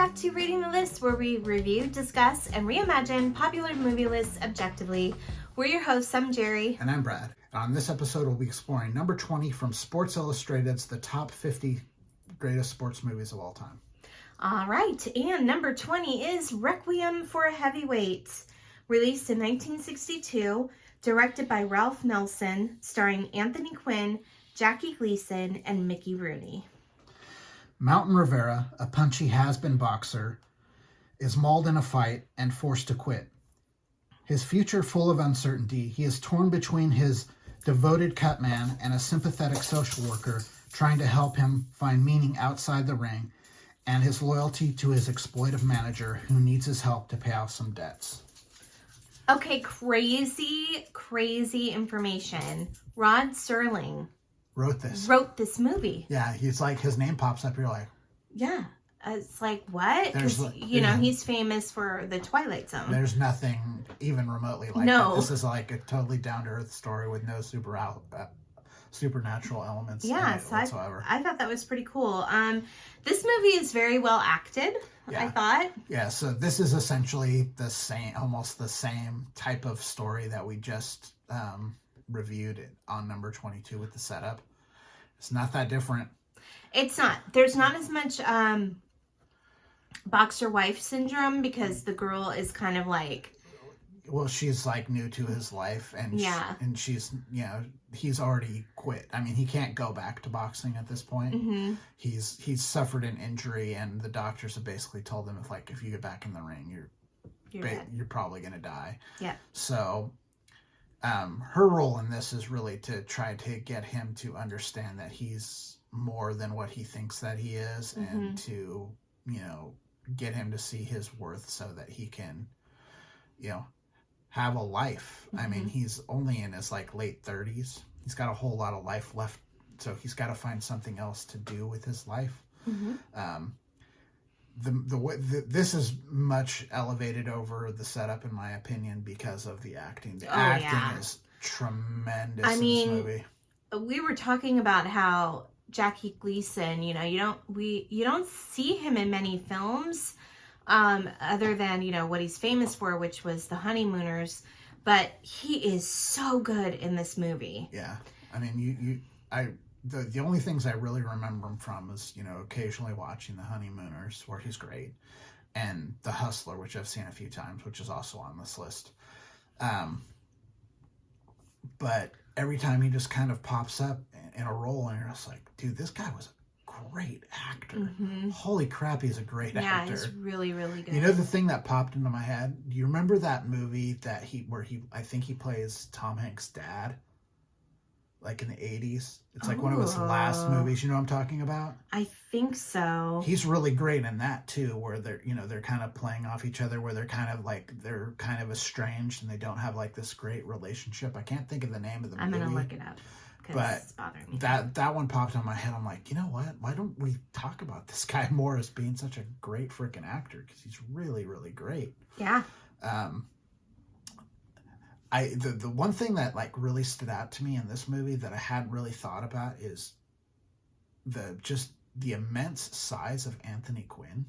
back to Reading the List, where we review, discuss, and reimagine popular movie lists objectively. We're your hosts. I'm Jerry. And I'm Brad. On this episode, we'll be exploring number 20 from Sports Illustrated's The Top 50 Greatest Sports Movies of All Time. All right, and number 20 is Requiem for a Heavyweight, released in 1962, directed by Ralph Nelson, starring Anthony Quinn, Jackie Gleason, and Mickey Rooney. Mountain Rivera, a punchy has-been boxer, is mauled in a fight and forced to quit. His future full of uncertainty, he is torn between his devoted cut man and a sympathetic social worker trying to help him find meaning outside the ring, and his loyalty to his exploitive manager who needs his help to pay off some debts. Okay, crazy information. Rod Serling Wrote this movie. Yeah, he's like, his name pops up, you're like... Yeah. It's like, what? Because, he's famous for The Twilight Zone. There's nothing even remotely like that. This is like a totally down-to-earth story with no supernatural elements whatsoever. I thought that was pretty cool. This movie is very well acted, I thought. Yeah, so this is essentially almost the same type of story that we just reviewed on number 22 with the setup. It's not that different. It's not. There's not as much boxer wife syndrome because the girl is kind of like... Well, she's like new to his life, and she's, he's already quit. I mean, he can't go back to boxing at this point. Mm-hmm. He's suffered an injury, and the doctors have basically told him if you get back in the ring, you're probably gonna die. Yeah. So, her role in this is really to try to get him to understand that he's more than what he thinks that he is, and to get him to see his worth so that he can, have a life. I mean, he's only in his late 30s. He's got a whole lot of life left, so he's got to find something else to do with his life. This is much elevated over the setup, in my opinion, because of the acting. The acting is tremendous in this movie. We were talking about how Jackie Gleason, you don't see him in many films. Other than, what he's famous for, which was The Honeymooners, but he is so good in this movie. Yeah. I mean, the only things I really remember him from is, occasionally watching The Honeymooners, where he's great, and The Hustler, which I've seen a few times, which is also on this list. But every time he just kind of pops up in a role, and you're just like, dude, this guy was a great actor. Holy crap, he's a great actor. Yeah, he's really, really good. The thing that popped into my head, do you remember that movie where I think he plays Tom Hanks' dad? Like in the 80s? It's like one of his last movies. You know what I'm talking about? I think so. He's really great in that too, where they're kind of playing off each other, where they're kind of estranged and they don't have this great relationship. I can't think of the name of the movie. I'm going to look it up. But it's bothering me. that one popped on my head. I'm like, you know what? Why don't we talk about this guy more as being such a great freaking actor? Because he's really, really great. Yeah. The one thing that really stood out to me in this movie that I hadn't really thought about is the immense size of Anthony Quinn.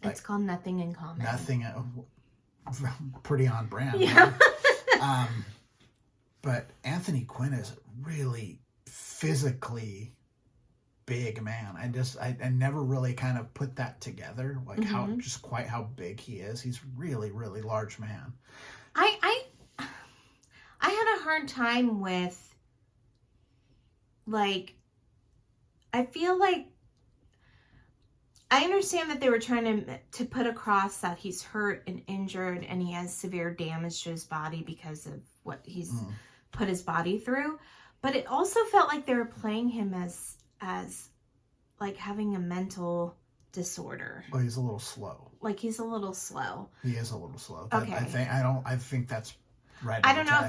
It's called Nothing in Common. Nothing. Pretty on brand. Yeah. Right? But Anthony Quinn is really physically big man. I never really kind of put that together, how big he is. He's really, really large man. I had a hard time with, I feel like I understand that they were trying to put across that he's hurt and injured and he has severe damage to his body because of what he's put his body through, but it also felt like they were playing him as having a mental disorder. Well, he's a little slow. He's a little slow. He is a little slow. Okay. I think that's right. I don't know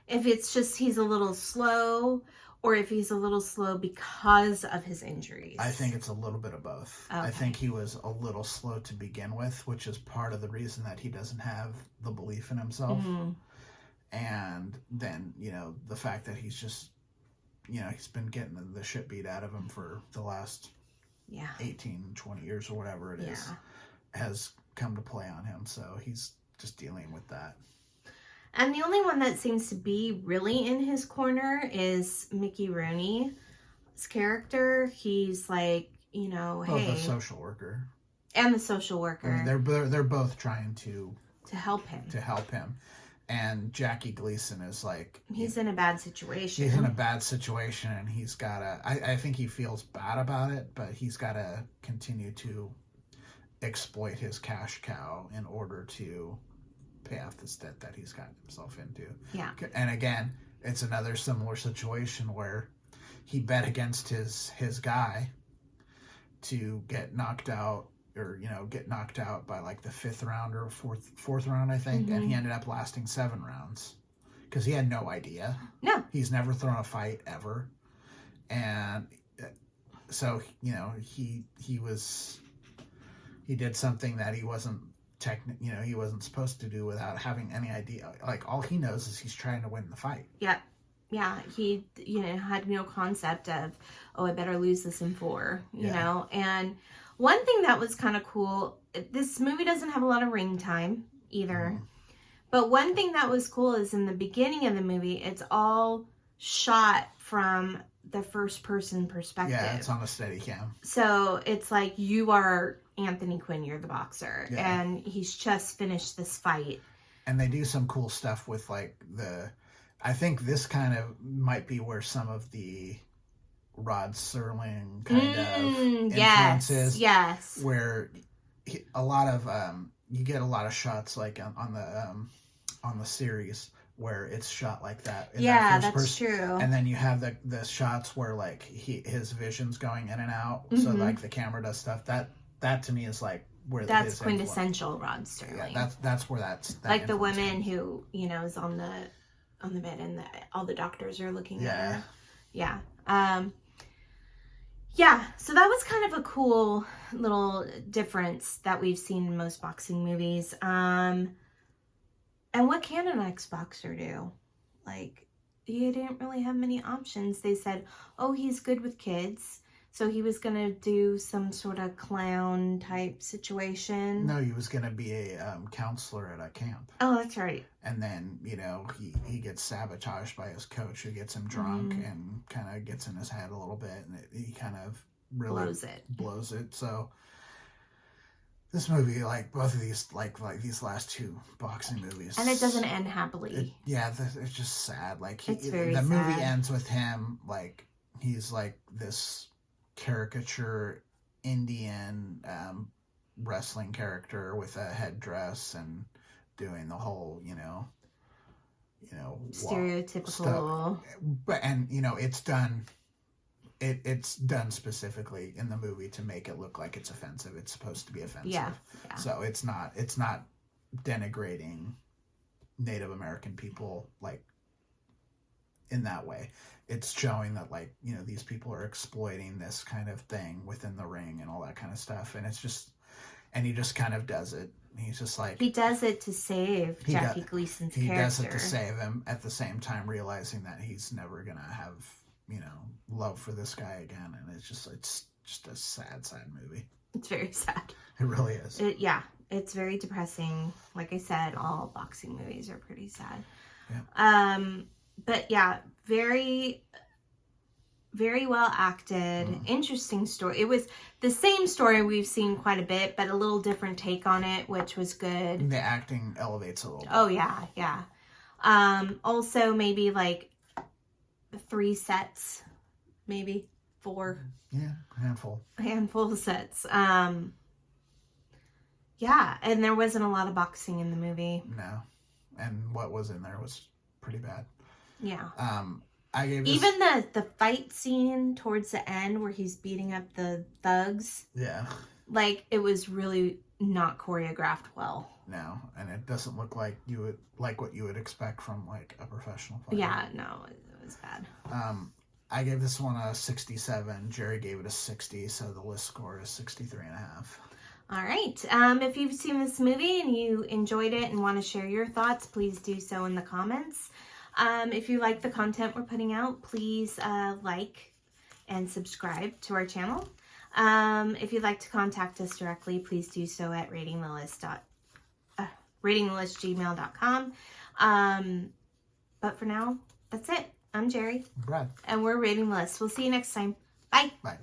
if it's just he's a little slow or if he's a little slow because of his injuries. I think it's a little bit of both. Okay. I think he was a little slow to begin with, which is part of the reason that he doesn't have the belief in himself. And then, the fact that he's just, he's been getting the shit beat out of him for the last Yeah. 18, 20 years or whatever it is, has come to play on him. So he's just dealing with that. And the only one that seems to be really in his corner is Mickey Rooney's character. He's like, you know, Well, hey. the social worker. And the social worker. I mean, they're both trying to help him. And Jackie Gleason is like... He's in a bad situation. He's in a bad situation, and he's got to... I think he feels bad about it, but he's got to continue to exploit his cash cow in order to pay off this debt that he's gotten himself into. Yeah. And again, it's another similar situation where he bet against his guy to get knocked out, or, you know, get knocked out by like the 5th round or fourth round, I think. And he ended up lasting 7 rounds because he had no idea. No. He's never thrown a fight ever. And so, you know, he did something that he wasn't he wasn't supposed to do without having any idea. Like, all he knows is he's trying to win the fight. Yeah. Yeah, he, you know, had no concept of, oh, I better lose this in 4, you know. And one thing that was kind of cool, this movie doesn't have a lot of ring time either. But one thing that was cool is in the beginning of the movie, it's all shot from the first person perspective. Yeah, it's on a steady cam. So it's like, you are Anthony Quinn, you're the boxer. Yeah. And he's just finished this fight. And they do some cool stuff with like I think this kind of might be where some of the Rod Serling kind of influences. Yes. Where a lot of you get a lot of shots like on the series where it's shot like that. That's true. And then you have the shots where like his vision's going in and out. So like the camera does stuff. That to me is like where that's quintessential Rod Serling. Yeah, that's where that like the woman who, you know, is on the bed and all the doctors are looking at her. Yeah. So that was kind of a cool little difference that we've seen in most boxing movies. And what can an ex-boxer do? Like, he didn't really have many options. They said, oh, he's good with kids. So he was going to do some sort of clown type situation. No, he was going to be a counselor at a camp. Oh, that's right. And then, you know, he gets sabotaged by his coach who gets him drunk and kind of gets in his head a little bit. And he kind of really blows it. So this movie, like both of these, like these last 2 boxing movies. And it doesn't end happily. It's just sad. Like it's very the sad. movie ends with him, like, he's like this caricature Indian wrestling character with a headdress and doing the whole, you know, stereotypical stuff. But and you know, it's done specifically in the movie to make it look like it's offensive. It's supposed to be offensive. Yeah. So it's not denigrating Native American people like in that way. It's showing that, like, you know, these people are exploiting this kind of thing within the ring and all that kind of stuff. And it's just, and he just kind of does it. He's just like... He does it to save Jackie Gleason's character. He does it to save him, at the same time realizing that he's never going to have, you know, love for this guy again. And it's just a sad, sad movie. It's very sad. It really is. It's very depressing. Like I said, all boxing movies are pretty sad. Yeah. But yeah, very, very well acted. Interesting story. It was the same story we've seen quite a bit, but a little different take on it, which was good. The acting elevates a little bit. Oh, yeah. Also, maybe like 3 sets, maybe 4. Yeah, a handful of sets. Yeah, and there wasn't a lot of boxing in the movie. No. And what was in there was pretty bad. Yeah. I gave this... Even the fight scene towards the end where he's beating up the thugs. Yeah. Like, it was really not choreographed well. No, and it doesn't look like what you would expect from like a professional fighter. Yeah, no, it was bad. I gave this one a 67. Jerry gave it a 60, so the list score is 63.5. All right. If you've seen this movie and you enjoyed it and want to share your thoughts, please do so in the comments. If you like the content we're putting out, please like and subscribe to our channel. If you'd like to contact us directly, please do so at ratingthelist@gmail.com. But for now, that's it. I'm Jerry. Brad. And we're Rating the List. We'll see you next time. Bye. Bye.